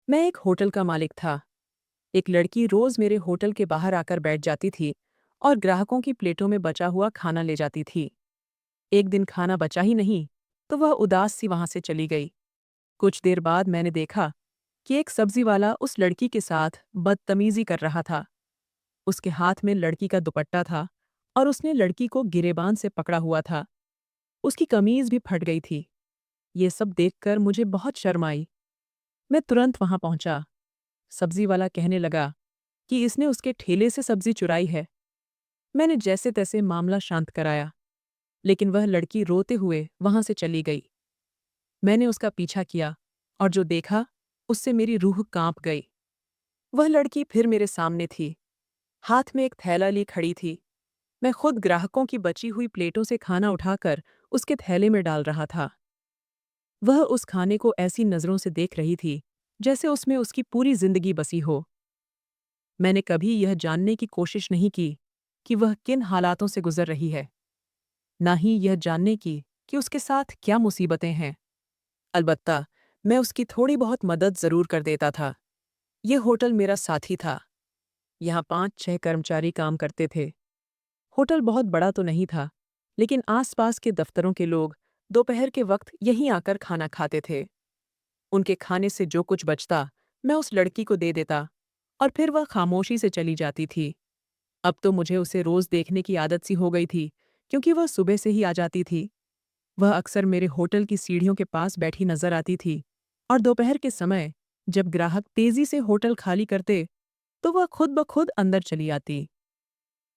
मैं एक होटल का मालिक था। एक लड़की रोज मेरे होटल के बाहर आकर बैठ जाती थी और ग्राहकों की प्लेटों में बचा हुआ खाना ले जाती थी। एक दिन खाना बचा ही नहीं, तो वह उदास सी वहां से चली गई। कुछ देर बाद मैंने देखा कि एक सब्जी वाला उस लड़की के साथ बदतमीजी कर रहा था। उसके हाथ में लड़की का दुपट्टा था और उसने लड़की को गिरेबान से पकड़ा हुआ था। उसकी कमीज भी फट गई थी। ये सब देखकर मुझे बहुत शर्म आई। मैं तुरंत वहां पहुंचा। सब्जी वाला कहने लगा कि इसने उसके ठेले से सब्जी चुराई है। मैंने जैसे तैसे मामला शांत कराया, लेकिन वह लड़की रोते हुए वहां से चली गई। मैंने उसका पीछा किया और जो देखा उससे मेरी रूह कांप गई। वह लड़की फिर मेरे सामने थी, हाथ में एक थैला ली खड़ी थी। मैं खुद ग्राहकों की बची हुई प्लेटों से खाना उठाकर उसके थैले में डाल रहा था। वह उस खाने को ऐसी नज़रों से देख रही थी जैसे उसमें उसकी पूरी जिंदगी बसी हो। मैंने कभी यह जानने की कोशिश नहीं की कि वह किन हालातों से गुजर रही है, ना ही यह जानने की कि उसके साथ क्या मुसीबतें हैं। अलबत्ता मैं उसकी थोड़ी बहुत मदद जरूर कर देता था। यह होटल मेरा साथी था। यहाँ 5-6 कर्मचारी काम करते थे। होटल बहुत बड़ा तो नहीं था, लेकिन आसपास के दफ्तरों के लोग दोपहर के वक्त यहीं आकर खाना खाते थे। उनके खाने से जो कुछ बचता मैं उस लड़की को दे देता और फिर वह खामोशी से चली जाती थी। अब तो मुझे उसे रोज देखने की आदत सी हो गई थी, क्योंकि वह सुबह से ही आ जाती थी। वह अक्सर मेरे होटल की सीढ़ियों के पास बैठी नजर आती थी और दोपहर के समय जब ग्राहक तेजी से होटल खाली करते तो वह खुद ब खुद अंदर चली आती।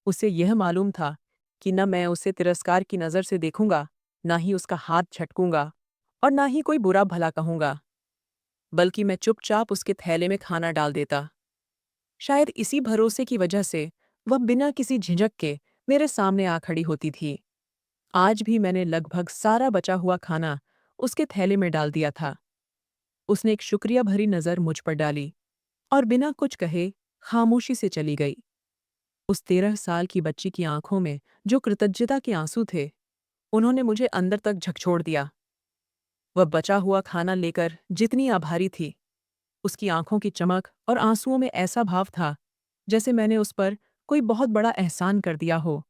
उसे यह मालूम था कि न मैं उसे तिरस्कार की नज़र से देखूंगा, ना ही उसका हाथ झटकूंगा और ना ही कोई बुरा भला कहूंगा, बल्कि मैं चुपचाप उसके थैले में खाना डाल देता। शायद इसी भरोसे की वजह से वह बिना किसी झिझक के मेरे सामने आ खड़ी होती थी। आज भी मैंने लगभग सारा बचा हुआ खाना उसके थैले में डाल दिया था। उसने एक शुक्रिया भरी नज़र मुझ पर डाली और बिना कुछ कहे खामोशी से चली गई। उस 13 साल की बच्ची की आंखों में जो कृतज्ञता के आंसू थे, उन्होंने मुझे अंदर तक झकझोर दिया। वह बचा हुआ खाना लेकर जितनी आभारी थी, उसकी आंखों की चमक और आंसुओं में ऐसा भाव था जैसे मैंने उस पर कोई बहुत बड़ा एहसान कर दिया हो।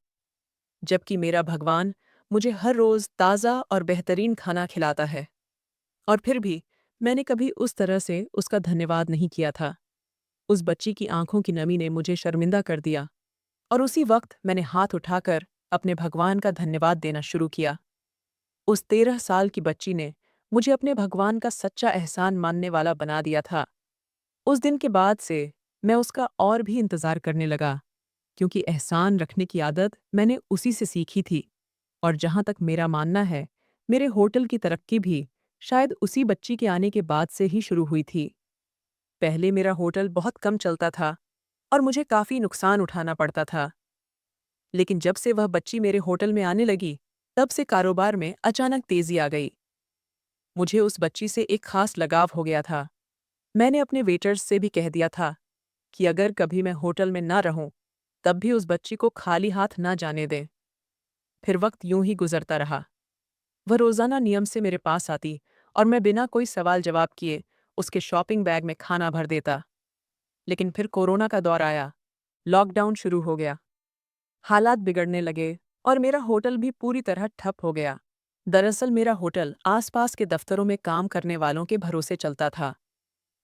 जबकि मेरा भगवान मुझे हर रोज ताज़ा और बेहतरीन खाना खिलाता है, और फिर भी मैंने कभी उस तरह से उसका धन्यवाद नहीं किया था। उस बच्ची की आंखों की नमी ने मुझे शर्मिंदा कर दिया और उसी वक्त मैंने हाथ उठाकर अपने भगवान का धन्यवाद देना शुरू किया। उस 13 साल की बच्ची ने मुझे अपने भगवान का सच्चा एहसान मानने वाला बना दिया था। उस दिन के बाद से मैं उसका और भी इंतज़ार करने लगा, क्योंकि एहसान रखने की आदत मैंने उसी से सीखी थी। और जहाँ तक मेरा मानना है, मेरे होटल की तरक्की भी शायद उसी बच्ची के आने के बाद से ही शुरू हुई थी। पहले मेरा होटल बहुत कम चलता था और मुझे काफ़ी नुकसान उठाना पड़ता था। लेकिन जब से वह बच्ची मेरे होटल में आने लगी, तब से कारोबार में अचानक तेज़ी आ गई। मुझे उस बच्ची से एक खास लगाव हो गया था। मैंने अपने वेटर्स से भी कह दिया था कि अगर कभी मैं होटल में ना रहूं, तब भी उस बच्ची को खाली हाथ ना जाने दें। फिर वक्त यूं ही गुजरता रहा। वह रोज़ाना नियम से मेरे पास आती और मैं बिना कोई सवाल जवाब किए उसके शॉपिंग बैग में खाना भर देता। लेकिन फिर कोरोना का दौर आया, लॉकडाउन शुरू हो गया, हालात बिगड़ने लगे और मेरा होटल भी पूरी तरह ठप हो गया। दरअसल मेरा होटल आसपास के दफ्तरों में काम करने वालों के भरोसे चलता था।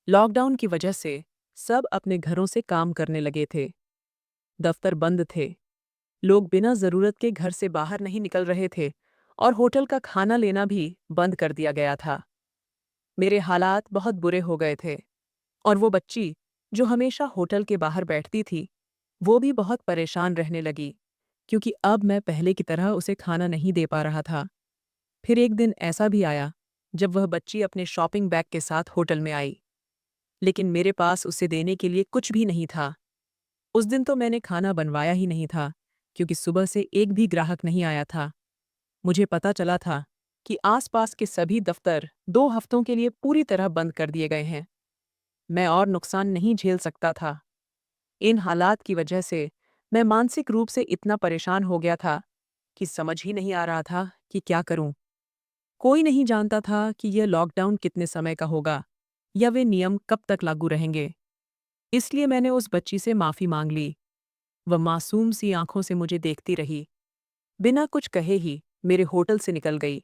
लॉकडाउन की वजह से सब अपने घरों से काम करने लगे थे। दफ्तर बंद थे, लोग बिना ज़रूरत के घर से बाहर नहीं निकल रहे थे और होटल का खाना लेना भी बंद कर दिया गया था। मेरे हालात बहुत बुरे हो गए थे और वो बच्ची जो हमेशा होटल के बाहर बैठती थी, वो भी बहुत परेशान रहने लगी, क्योंकि अब मैं पहले की तरह उसे खाना नहीं दे पा रहा था। फिर एक दिन ऐसा भी आया जब वह बच्ची अपने शॉपिंग बैग के साथ होटल में आई, लेकिन मेरे पास उसे देने के लिए कुछ भी नहीं था। उस दिन तो मैंने खाना बनवाया ही नहीं था, क्योंकि सुबह से एक भी ग्राहक नहीं आया था। मुझे पता चला था कि आसपास के सभी दफ्तर 2 हफ्तों के लिए पूरी तरह बंद कर दिए गए हैं। मैं और नुकसान नहीं झेल सकता था। इन हालात की वजह से मैं मानसिक रूप से इतना परेशान हो गया था कि समझ ही नहीं आ रहा था कि क्या करूं। कोई नहीं जानता था कि यह लॉकडाउन कितने समय का होगा या वे नियम कब तक लागू रहेंगे। इसलिए मैंने उस बच्ची से माफ़ी मांग ली। वह मासूम सी आंखों से मुझे देखती रही, बिना कुछ कहे ही मेरे होटल से निकल गई।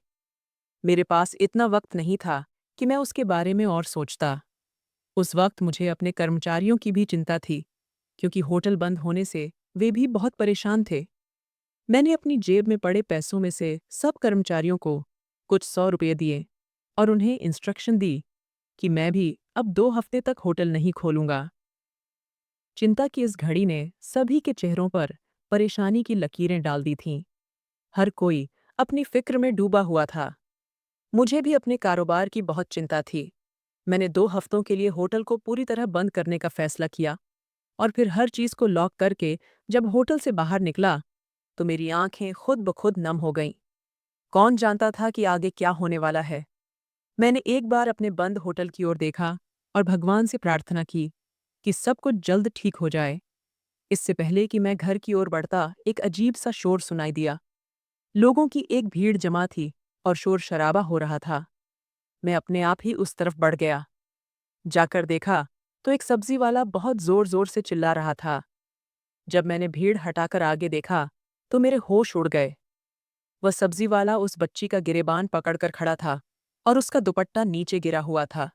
मेरे पास इतना वक्त नहीं था कि मैं उसके बारे में और सोचता। उस वक्त मुझे अपने कर्मचारियों की भी चिंता थी, क्योंकि होटल बंद होने से वे भी बहुत परेशान थे। मैंने अपनी जेब में पड़े पैसों में से सब कर्मचारियों को कुछ 100 रुपये दिए और उन्हें इंस्ट्रक्शन दी कि मैं भी अब 2 हफ्ते तक होटल नहीं खोलूंगा। चिंता की इस घड़ी ने सभी के चेहरों पर परेशानी की लकीरें डाल दी थीं। हर कोई अपनी फिक्र में डूबा हुआ था। मुझे भी अपने कारोबार की बहुत चिंता थी। मैंने 2 हफ्तों के लिए होटल को पूरी तरह बंद करने का फैसला किया और फिर हर चीज़ को लॉक करके जब होटल से बाहर निकला तो मेरी आंखें खुद ब खुद नम हो गईं। कौन जानता था कि आगे क्या होने वाला है। मैंने एक बार अपने बंद होटल की ओर देखा और भगवान से प्रार्थना की कि सब कुछ जल्द ठीक हो जाए। इससे पहले कि मैं घर की ओर बढ़ता, एक अजीब सा शोर सुनाई दिया। लोगों की एक भीड़ जमा थी और शोर शराबा हो रहा था। मैं अपने आप ही उस तरफ बढ़ गया। जाकर देखा तो एक सब्जी वाला बहुत जोर जोर से चिल्ला रहा था। जब मैंने भीड़ हटाकर आगे देखा तो मेरे होश उड़ गए। वह सब्जी वाला उस बच्ची का गिरेबान पकड़कर खड़ा था और उसका दुपट्टा नीचे गिरा हुआ था।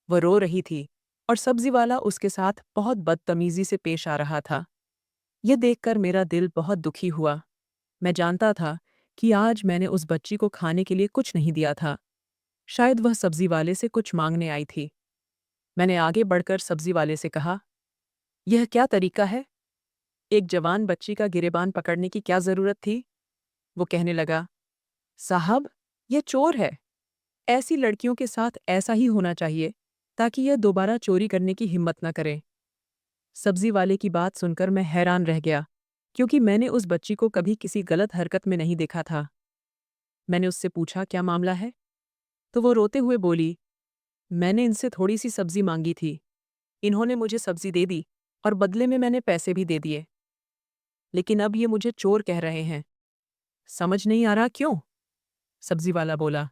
वह रो रही थी और सब्जी वाला उसके साथ बहुत बदतमीजी से पेश आ रहा था। यह देखकर मेरा दिल बहुत दुखी हुआ। मैं जानता था कि आज मैंने उस बच्ची को खाने के लिए कुछ नहीं दिया था। शायद वह सब्जी वाले से कुछ मांगने आई थी। मैंने आगे बढ़कर सब्जी वाले से कहा, यह क्या तरीका है? एक जवान बच्ची का गिरेबान पकड़ने की क्या जरूरत थी? वो कहने लगा, साहब, यह चोर है। ऐसी लड़कियों के साथ ऐसा ही होना चाहिए ताकि यह दोबारा चोरी करने की हिम्मत न करे। सब्जी वाले की बात सुनकर मैं हैरान रह गया, क्योंकि मैंने उस बच्ची को कभी किसी गलत हरकत में नहीं देखा था। मैंने उससे पूछा, क्या मामला है? तो वो रोते हुए बोली, मैंने इनसे थोड़ी सी सब्जी मांगी थी। इन्होंने मुझे सब्जी दे दी और बदले में मैंने पैसे भी दे दिए। लेकिन अब ये मुझे चोर कह रहे हैं। समझ नहीं आ रहा क्यों? सब्जी वाला बोला,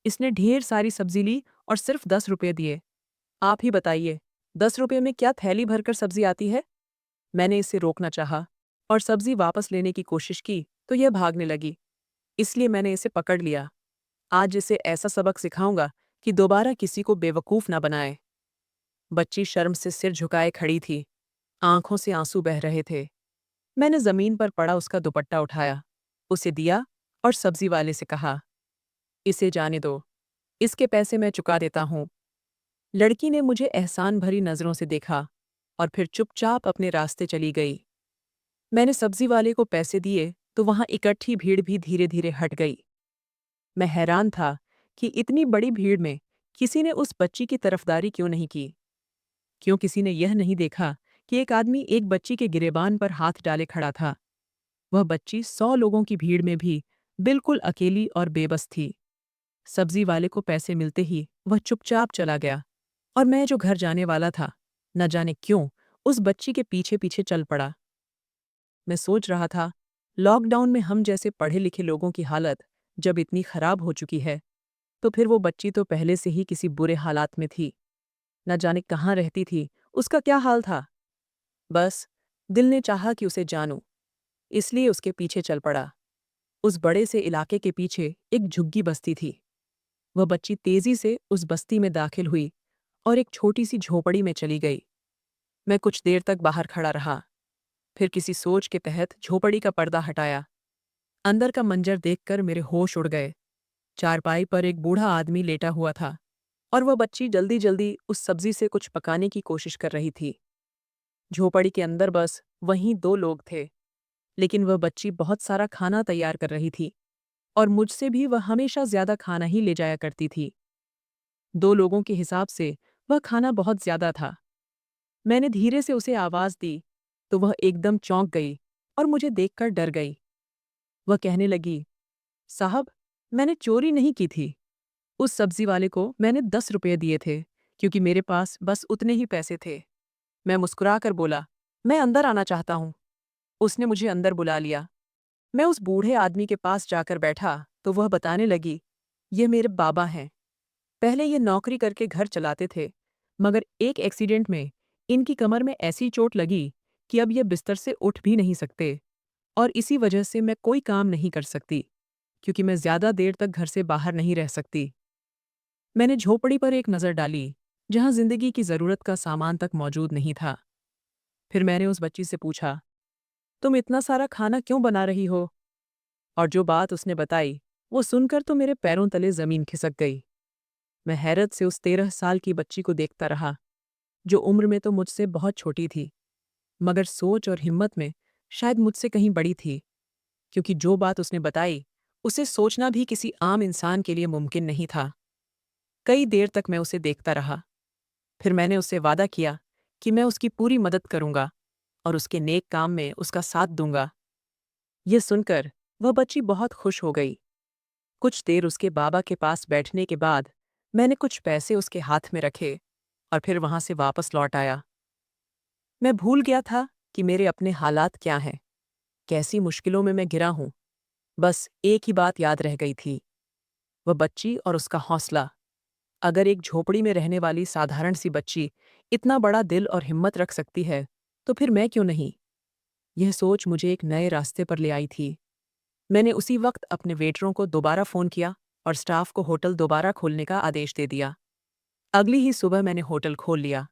इसने ढेर सारी सब्जी ली और सिर्फ 10 रुपये दिए। आप ही बताइए, 10 रुपये में क्या थैली भरकर सब्जी आती है? मैंने इसे रोकना चाहा और सब्जी वापस लेने की कोशिश की तो यह भागने लगी। इसलिए मैंने इसे पकड़ लिया। आज इसे ऐसा सबक सिखाऊंगा कि दोबारा किसी को बेवकूफ ना बनाए। बच्ची शर्म से सिर झुकाए खड़ी थी। आंखों से आंसू बह रहे थे। मैंने जमीन पर पड़ा उसका दुपट्टा उठाया, उसे दिया और सब्जी वाले से कहा, इसे जाने दो, इसके पैसे मैं चुका देता हूँ। लड़की ने मुझे एहसान भरी नजरों से देखा और फिर चुपचाप अपने रास्ते चली गई। मैंने सब्जी वाले को पैसे दिए तो वहां इकट्ठी भीड़ भी धीरे धीरे हट गई। मैं हैरान था कि इतनी बड़ी भीड़ में किसी ने उस बच्ची की तरफदारी क्यों नहीं की। क्यों किसी ने यह नहीं देखा कि एक आदमी एक बच्ची के गिरेबान पर हाथ डाले खड़ा था। वह बच्ची 100 लोगों की भीड़ में भी बिल्कुल अकेली और बेबस थी। सब्जी वाले को पैसे मिलते ही वह चुपचाप चला गया और मैं जो घर जाने वाला था, न जाने क्यों उस बच्ची के पीछे पीछे चल पड़ा। मैं सोच रहा था, लॉकडाउन में हम जैसे पढ़े लिखे लोगों की हालत जब इतनी खराब हो चुकी है, तो फिर वो बच्ची तो पहले से ही किसी बुरे हालात में थी। न जाने कहाँ रहती थी, उसका क्या हाल था। बस दिल ने चाहा कि उसे जानूं, इसलिए उसके पीछे चल पड़ा। उस बड़े से इलाके के पीछे एक झुग्गी बस्ती थी। वह बच्ची तेजी से उस बस्ती में दाखिल हुई और एक छोटी सी झोपड़ी में चली गई। मैं कुछ देर तक बाहर खड़ा रहा, फिर किसी सोच के तहत झोपड़ी का पर्दा हटाया। अंदर का मंजर देखकर मेरे होश उड़ गए। चारपाई पर एक बूढ़ा आदमी लेटा हुआ था और वह बच्ची जल्दी जल्दी उस सब्जी से कुछ पकाने की कोशिश कर रही थी। झोपड़ी के अंदर बस वहीं 2 लोग थे, लेकिन वह बच्ची बहुत सारा खाना तैयार कर रही थी और मुझसे भी वह हमेशा ज्यादा खाना ही ले जाया करती थी। 2 लोगों के हिसाब से वह खाना बहुत ज्यादा था। मैंने धीरे से उसे आवाज दी तो वह एकदम चौंक गई और मुझे देखकर डर गई। वह कहने लगी, साहब, मैंने चोरी नहीं की थी। उस सब्जी वाले को मैंने 10 रुपये दिए थे, क्योंकि मेरे पास बस उतने ही पैसे थे। मैं मुस्कुराकर बोला, मैं अंदर आना चाहता हूँ। उसने मुझे अंदर बुला लिया। मैं उस बूढ़े आदमी के पास जाकर बैठा तो वह बताने लगी, ये मेरे बाबा हैं। पहले ये नौकरी करके घर चलाते थे, मगर एक एक्सीडेंट में इनकी कमर में ऐसी चोट लगी कि अब ये बिस्तर से उठ भी नहीं सकते और इसी वजह से मैं कोई काम नहीं कर सकती, क्योंकि मैं ज़्यादा देर तक घर से बाहर नहीं रह सकती। मैंने झोपड़ी पर एक नज़र डाली, जहाँ ज़िंदगी की ज़रूरत का सामान तक मौजूद नहीं था। फिर मैंने उस बच्ची से पूछा, तुम इतना सारा खाना क्यों बना रही हो? और जो बात उसने बताई, वो सुनकर तो मेरे पैरों तले ज़मीन खिसक गई। मैं हैरत से उस 13 साल की बच्ची को देखता रहा, जो उम्र में तो मुझसे बहुत छोटी थी, मगर सोच और हिम्मत में शायद मुझसे कहीं बड़ी थी, क्योंकि जो बात उसने बताई, उसे सोचना भी किसी आम इंसान के लिए मुमकिन नहीं था। कई देर तक मैं उसे देखता रहा। फिर मैंने उससे वादा किया कि मैं उसकी पूरी मदद करूंगा और उसके नेक काम में उसका साथ दूंगा। ये सुनकर वह बच्ची बहुत खुश हो गई। कुछ देर उसके बाबा के पास बैठने के बाद मैंने कुछ पैसे उसके हाथ में रखे और फिर वहां से वापस लौट आया। मैं भूल गया था कि मेरे अपने हालात क्या हैं, कैसी मुश्किलों में मैं गिरा हूं। बस एक ही बात याद रह गई थी, वह बच्ची और उसका हौसला। अगर एक झोपड़ी में रहने वाली साधारण सी बच्ची इतना बड़ा दिल और हिम्मत रख सकती है, तो फिर मैं क्यों नहीं? यह सोच मुझे एक नए रास्ते पर ले आई थी। मैंने उसी वक्त अपने वेटरों को दोबारा फ़ोन किया और स्टाफ को होटल दोबारा खोलने का आदेश दे दिया। अगली ही सुबह मैंने होटल खोल लिया।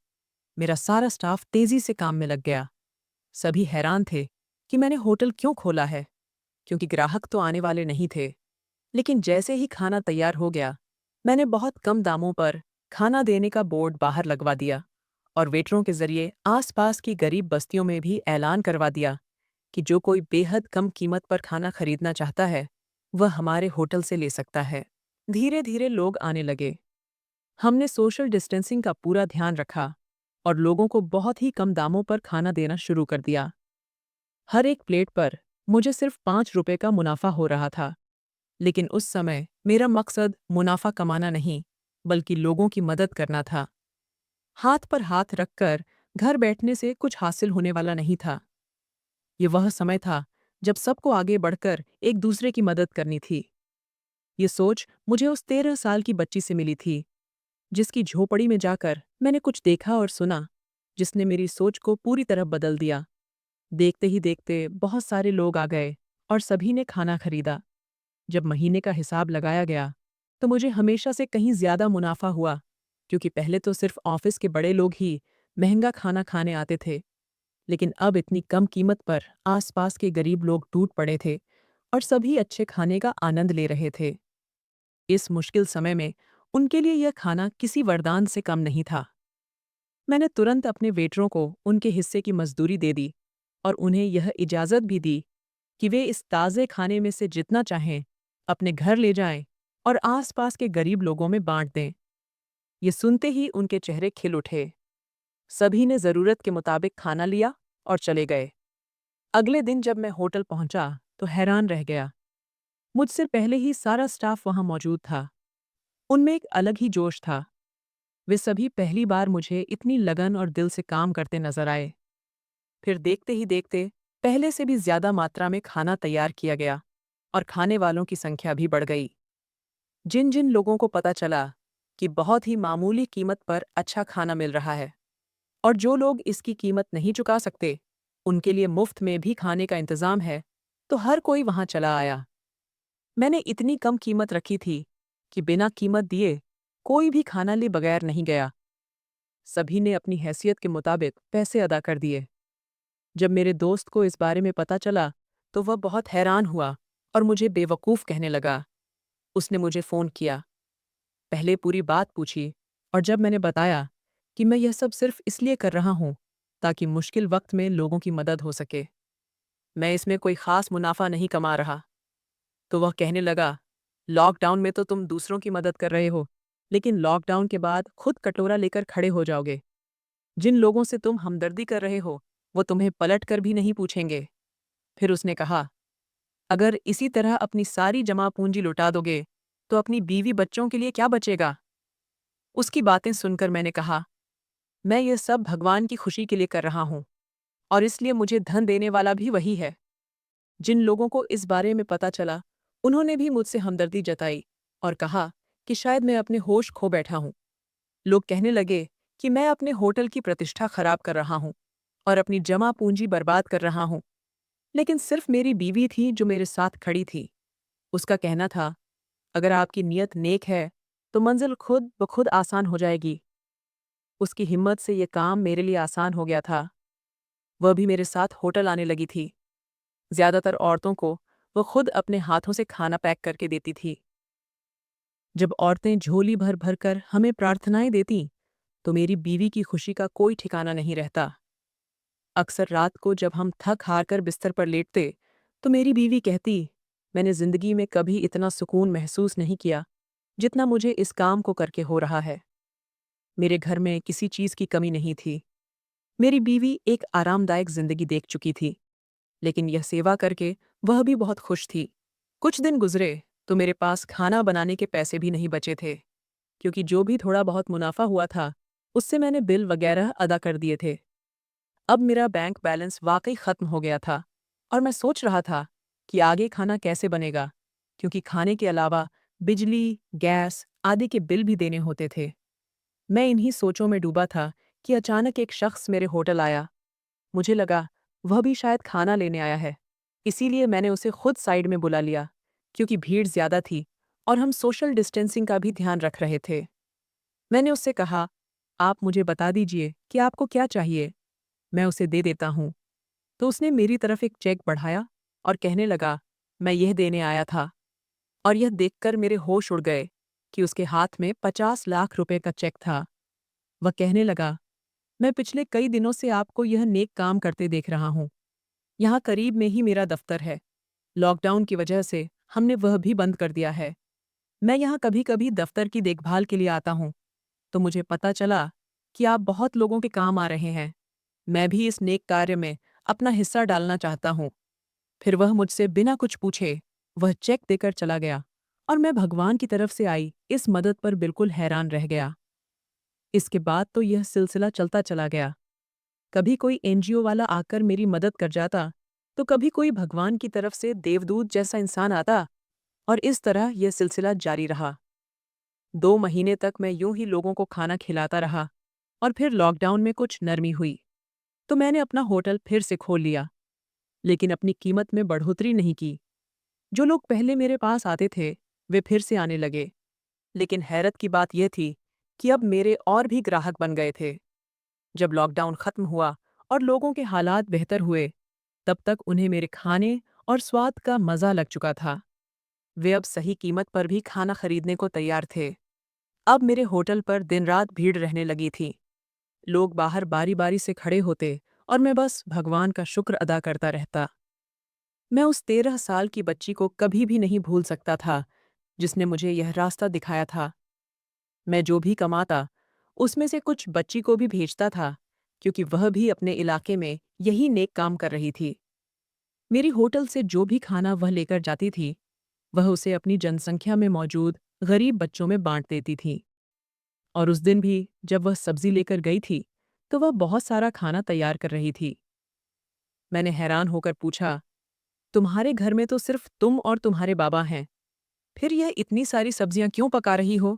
मेरा सारा स्टाफ तेज़ी से काम में लग गया। सभी हैरान थे कि मैंने होटल क्यों खोला है, क्योंकि ग्राहक तो आने वाले नहीं थे। लेकिन जैसे ही खाना तैयार हो गया, मैंने बहुत कम दामों पर खाना देने का बोर्ड बाहर लगवा दिया और वेटरों के जरिए आसपास की गरीब बस्तियों में भी ऐलान करवा दिया कि जो कोई बेहद कम कीमत पर खाना खरीदना चाहता है, वह हमारे होटल से ले सकता है। धीरे धीरे लोग आने लगे। हमने सोशल डिस्टेंसिंग का पूरा ध्यान रखा और लोगों को बहुत ही कम दामों पर खाना देना शुरू कर दिया। हर एक प्लेट पर मुझे सिर्फ 5 रुपए का मुनाफा हो रहा था। लेकिन उस समय मेरा मकसद मुनाफा कमाना नहीं, बल्कि लोगों की मदद करना था। हाथ पर हाथ रखकर घर बैठने से कुछ हासिल होने वाला नहीं था। ये वह समय था जब सबको आगे बढ़कर एक दूसरे की मदद करनी थी। ये सोच मुझे उस 13 साल की बच्ची से मिली थी, जिसकी झोपड़ी में जाकर मैंने कुछ देखा और सुना, जिसने मेरी सोच को पूरी तरह बदल दिया। देखते ही देखते बहुत सारे लोग आ गए और सभी ने खाना खरीदा। जब महीने का हिसाब लगाया गया, तो मुझे हमेशा से कहीं ज्यादा मुनाफा हुआ, क्योंकि पहले तो सिर्फ ऑफिस के बड़े लोग ही महंगा खाना खाने आते थे, लेकिन अब इतनी कम कीमत पर आसपास के गरीब लोग टूट पड़े थे और सभी अच्छे खाने का आनंद ले रहे थे। इस मुश्किल समय में उनके लिए यह खाना किसी वरदान से कम नहीं था। मैंने तुरंत अपने वेटरों को उनके हिस्से की मजदूरी दे दी और उन्हें यह इजाज़त भी दी कि वे इस ताज़े खाने में से जितना चाहें अपने घर ले जाएं और आसपास के गरीब लोगों में बांट दें। ये सुनते ही उनके चेहरे खिल उठे। सभी ने ज़रूरत के मुताबिक खाना लिया और चले गए। अगले दिन जब मैं होटल पहुंचा तो हैरान रह गया। मुझसे पहले ही सारा स्टाफ वहां मौजूद था। उनमें एक अलग ही जोश था। वे सभी पहली बार मुझे इतनी लगन और दिल से काम करते नजर आए। फिर देखते ही देखते पहले से भी ज्यादा मात्रा में खाना तैयार किया गया और खाने वालों की संख्या भी बढ़ गई। जिन जिन लोगों को पता चला कि बहुत ही मामूली कीमत पर अच्छा खाना मिल रहा है और जो लोग इसकी कीमत नहीं चुका सकते, उनके लिए मुफ्त में भी खाने का इंतजाम है, तो हर कोई वहां चला आया। मैंने इतनी कम कीमत रखी थी कि बिना कीमत दिए कोई भी खाना ले बगैर नहीं गया। सभी ने अपनी हैसियत के मुताबिक पैसे अदा कर दिए। जब मेरे दोस्त को इस बारे में पता चला, तो वह बहुत हैरान हुआ और मुझे बेवकूफ़ कहने लगा। उसने मुझे फ़ोन किया, पहले पूरी बात पूछी और जब मैंने बताया कि मैं यह सब सिर्फ इसलिए कर रहा हूँ ताकि मुश्किल वक्त में लोगों की मदद हो सके, मैं इसमें कोई ख़ास मुनाफा नहीं कमा रहा, तो वह कहने लगा, लॉकडाउन में तो तुम दूसरों की मदद कर रहे हो, लेकिन लॉकडाउन के बाद खुद कटोरा लेकर खड़े हो जाओगे। जिन लोगों से तुम हमदर्दी कर रहे हो, वो तुम्हें पलट कर भी नहीं पूछेंगे। फिर उसने कहा, अगर इसी तरह अपनी सारी जमा पूंजी लुटा दोगे, तो अपनी बीवी बच्चों के लिए क्या बचेगा? उसकी बातें सुनकर मैंने कहा, मैं ये सब भगवान की खुशी के लिए कर रहा हूँ और इसलिए मुझे धन देने वाला भी वही है। जिन लोगों को इस बारे में पता चला, उन्होंने भी मुझसे हमदर्दी जताई और कहा कि शायद मैं अपने होश खो बैठा हूँ। लोग कहने लगे कि मैं अपने होटल की प्रतिष्ठा खराब कर रहा हूँ और अपनी जमा पूंजी बर्बाद कर रहा हूँ। लेकिन सिर्फ मेरी बीवी थी जो मेरे साथ खड़ी थी। उसका कहना था, अगर आपकी नीयत नेक है तो मंजिल खुद ब खुद आसान हो जाएगी। उसकी हिम्मत से ये काम मेरे लिए आसान हो गया था। वह भी मेरे साथ होटल आने लगी थी। ज्यादातर औरतों को वह खुद अपने हाथों से खाना पैक करके देती थी। जब औरतें झोली भर भर कर हमें प्रार्थनाएं देती तो मेरी बीवी की खुशी का कोई ठिकाना नहीं रहता। अक्सर रात को जब हम थक हार कर बिस्तर पर लेटते तो मेरी बीवी कहती, मैंने जिंदगी में कभी इतना सुकून महसूस नहीं किया जितना मुझे इस काम को करके हो रहा है। मेरे घर में किसी चीज की कमी नहीं थी। मेरी बीवी एक आरामदायक जिंदगी देख चुकी थी, लेकिन यह सेवा करके वह भी बहुत खुश थी। कुछ दिन गुजरे तो मेरे पास खाना बनाने के पैसे भी नहीं बचे थे, क्योंकि जो भी थोड़ा बहुत मुनाफा हुआ था उससे मैंने बिल वगैरह अदा कर दिए थे। अब मेरा बैंक बैलेंस वाकई खत्म हो गया था और मैं सोच रहा था कि आगे खाना कैसे बनेगा, क्योंकि खाने के अलावा बिजली, गैस आदि के बिल भी देने होते थे। मैं इन्हीं सोचों में डूबा था कि अचानक एक शख्स मेरे होटल आया। मुझे लगा वह भी शायद खाना लेने आया है, इसीलिए मैंने उसे खुद साइड में बुला लिया, क्योंकि भीड़ ज्यादा थी और हम सोशल डिस्टेंसिंग का भी ध्यान रख रहे थे। मैंने उससे कहा, आप मुझे बता दीजिए कि आपको क्या चाहिए, मैं उसे दे देता हूँ। तो उसने मेरी तरफ एक चेक बढ़ाया और कहने लगा, मैं यह देने आया था। और यह देखकर मेरे होश उड़ गए कि उसके हाथ में 50 लाख रुपए का चेक था। वह कहने लगा, मैं पिछले कई दिनों से आपको यह नेक काम करते देख रहा हूँ। यहाँ करीब में ही मेरा दफ्तर है। लॉकडाउन की वजह से हमने वह भी बंद कर दिया है। मैं यहाँ कभी कभी दफ्तर की देखभाल के लिए आता हूँ, तो मुझे पता चला कि आप बहुत लोगों के काम आ रहे हैं। मैं भी इस नेक कार्य में अपना हिस्सा डालना चाहता हूँ। फिर वह मुझसे बिना कुछ पूछे वह चेक देकर चला गया और मैं भगवान की तरफ से आई इस मदद पर बिल्कुल हैरान रह गया। इसके बाद तो यह सिलसिला चलता चला गया। कभी कोई एनजीओ वाला आकर मेरी मदद कर जाता, तो कभी कोई भगवान की तरफ से देवदूत जैसा इंसान आता, और इस तरह यह सिलसिला जारी रहा। 2 महीने तक मैं यूं ही लोगों को खाना खिलाता रहा और फिर लॉकडाउन में कुछ नरमी हुई तो मैंने अपना होटल फिर से खोल लिया, लेकिन अपनी कीमत में बढ़ोतरी नहीं की। जो लोग पहले मेरे पास आते थे वे फिर से आने लगे, लेकिन हैरत की बात यह थी कि अब मेरे और भी ग्राहक बन गए थे। जब लॉकडाउन खत्म हुआ और लोगों के हालात बेहतर हुए, तब तक उन्हें मेरे खाने और स्वाद का मज़ा लग चुका था। वे अब सही कीमत पर भी खाना खरीदने को तैयार थे। अब मेरे होटल पर दिन रात भीड़ रहने लगी थी। लोग बाहर बारी बारी से खड़े होते और मैं बस भगवान का शुक्र अदा करता रहता। मैं उस 13 साल की बच्ची को कभी भी नहीं भूल सकता था जिसने मुझे यह रास्ता दिखाया था। मैं जो भी कमाता उसमें से कुछ बच्ची को भी भेजता था, क्योंकि वह भी अपने इलाके में यही नेक काम कर रही थी। मेरी होटल से जो भी खाना वह लेकर जाती थी वह उसे अपनी जनसंख्या में मौजूद गरीब बच्चों में बांट देती थी। और उस दिन भी जब वह सब्जी लेकर गई थी तो वह बहुत सारा खाना तैयार कर रही थी। मैंने हैरान होकर पूछा, तुम्हारे घर में तो सिर्फ तुम और तुम्हारे बाबा हैं, फिर यह इतनी सारी सब्जियां क्यों पका रही हो?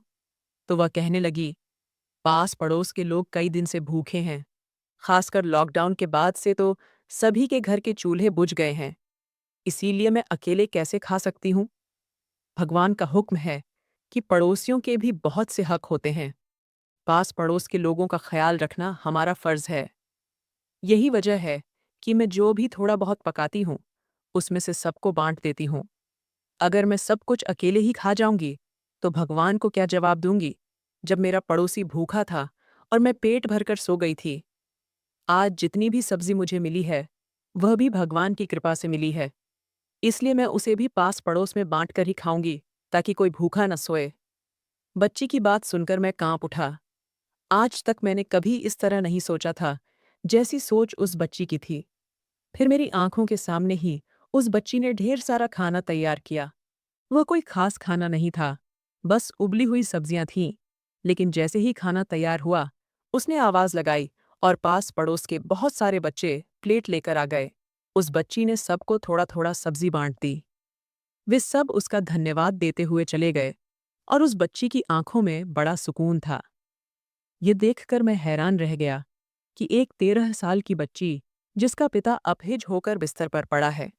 तो वह कहने लगी, पास पड़ोस के लोग कई दिन से भूखे हैं। खासकर लॉकडाउन के बाद से तो सभी के घर के चूल्हे बुझ गए हैं, इसीलिए मैं अकेले कैसे खा सकती हूँ। भगवान का हुक्म है कि पड़ोसियों के भी बहुत से हक होते हैं। पास पड़ोस के लोगों का ख्याल रखना हमारा फर्ज है। यही वजह है कि मैं जो भी थोड़ा बहुत पकाती हूँ उसमें से सबको बांट देती हूँ। अगर मैं सब कुछ अकेले ही खा जाऊंगी तो भगवान को क्या जवाब दूंगी, जब मेरा पड़ोसी भूखा था और मैं पेट भरकर सो गई थी। आज जितनी भी सब्जी मुझे मिली है वह भी भगवान की कृपा से मिली है, इसलिए मैं उसे भी पास पड़ोस में बांट कर ही खाऊंगी, ताकि कोई भूखा न सोए। बच्ची की बात सुनकर मैं कांप उठा। आज तक मैंने कभी इस तरह नहीं सोचा था जैसी सोच उस बच्ची की थी। फिर मेरी आंखों के सामने ही उस बच्ची ने ढेर सारा खाना तैयार किया। वह कोई खास खाना नहीं था, बस उबली हुई सब्जियां थीं। लेकिन जैसे ही खाना तैयार हुआ उसने आवाज लगाई और पास पड़ोस के बहुत सारे बच्चे प्लेट लेकर आ गए। उस बच्ची ने सबको थोड़ा थोड़ा सब्जी बांट दी। वे सब उसका धन्यवाद देते हुए चले गए और उस बच्ची की आंखों में बड़ा सुकून था। ये देखकर मैं हैरान रह गया कि एक 13 साल की बच्ची, जिसका पिता अपहिज होकर बिस्तर पर पड़ा है,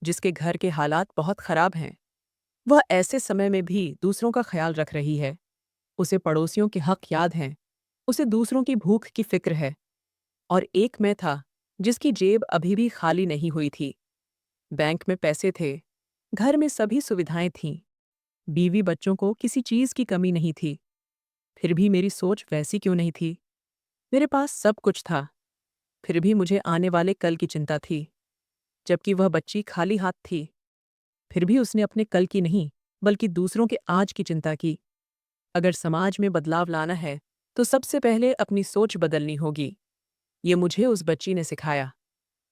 जिसके घर के हालात बहुत खराब हैं, वह ऐसे समय में भी दूसरों का ख्याल रख रही है। उसे पड़ोसियों के हक याद हैं, उसे दूसरों की भूख की फिक्र है। और एक मैं था, जिसकी जेब अभी भी खाली नहीं हुई थी। बैंक में पैसे थे, घर में सभी सुविधाएं थीं, बीवी बच्चों को किसी चीज की कमी नहीं थी। फिर भी मेरी सोच वैसी क्यों नहीं थी? मेरे पास सब कुछ था, फिर भी मुझे आने वाले कल की चिंता थी। जबकि वह बच्ची खाली हाथ थी, फिर भी उसने अपने कल की नहीं, बल्कि दूसरों के आज की चिंता की। अगर समाज में बदलाव लाना है, तो सबसे पहले अपनी सोच बदलनी होगी। ये मुझे उस बच्ची ने सिखाया।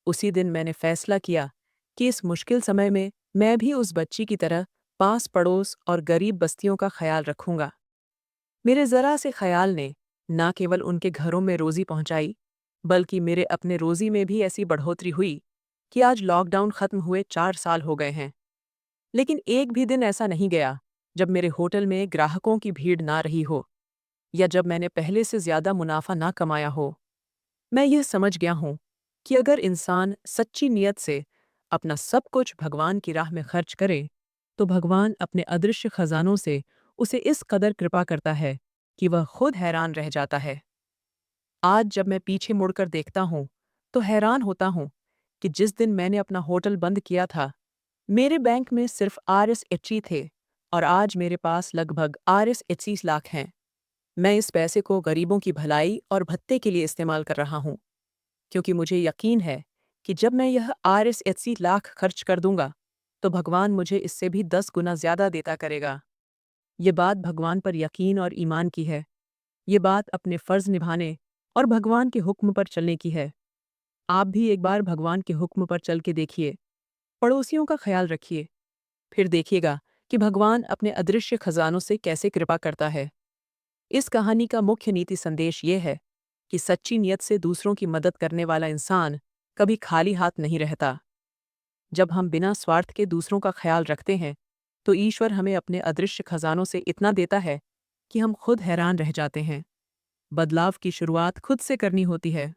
उसी दिन मैंने फैसला किया कि इस मुश्किल समय में मैं भी उस बच्ची की तरह पास पड़ोस और गरीब बस्तियों का ख्याल रखूंगा। मेरे जरा से ख्याल ने ना केवल उनके घरों में रोजी पहुंचाई, बल्कि मेरे अपने रोजी में भी ऐसी बढ़ोतरी हुई कि आज लॉकडाउन खत्म हुए 4 साल हो गए हैं। लेकिन एक भी दिन ऐसा नहीं गया जब मेरे होटल में ग्राहकों की भीड़ ना रही हो, या जब मैंने पहले से ज्यादा मुनाफा ना कमाया हो। मैं यह समझ गया हूं कि अगर इंसान सच्ची नीयत से अपना सब कुछ भगवान की राह में खर्च करे, तो भगवान अपने अदृश्य खजानों से उसे इस कदर कृपा करता है कि वह खुद हैरान रह जाता है। आज जब मैं पीछे मुड़कर देखता हूं, तो हैरान होता हूं कि जिस दिन मैंने अपना होटल बंद किया था, मेरे बैंक में सिर्फ RS80 थे, और आज मेरे पास लगभग RS80 लाख हैं। मैं इस पैसे को गरीबों की भलाई और भत्ते के लिए इस्तेमाल कर रहा हूं, क्योंकि मुझे यकीन है कि जब मैं यह RS80 लाख खर्च कर दूंगा, तो भगवान मुझे इससे भी 10 गुना ज्यादा देता करेगा। ये बात भगवान पर यकीन और ईमान की है। ये बात अपने फर्ज निभाने और भगवान के हुक्म पर चलने की है। आप भी एक बार भगवान के हुक्म पर चल के देखिए, पड़ोसियों का ख्याल रखिए, फिर देखिएगा कि भगवान अपने अदृश्य खजानों से कैसे कृपा करता है। इस कहानी का मुख्य नीति संदेश ये है कि सच्ची नीयत से दूसरों की मदद करने वाला इंसान कभी खाली हाथ नहीं रहता। जब हम बिना स्वार्थ के दूसरों का ख्याल रखते हैं, तो ईश्वर हमें अपने अदृश्य खजानों से इतना देता है कि हम खुद हैरान रह जाते हैं। बदलाव की शुरुआत खुद से करनी होती है।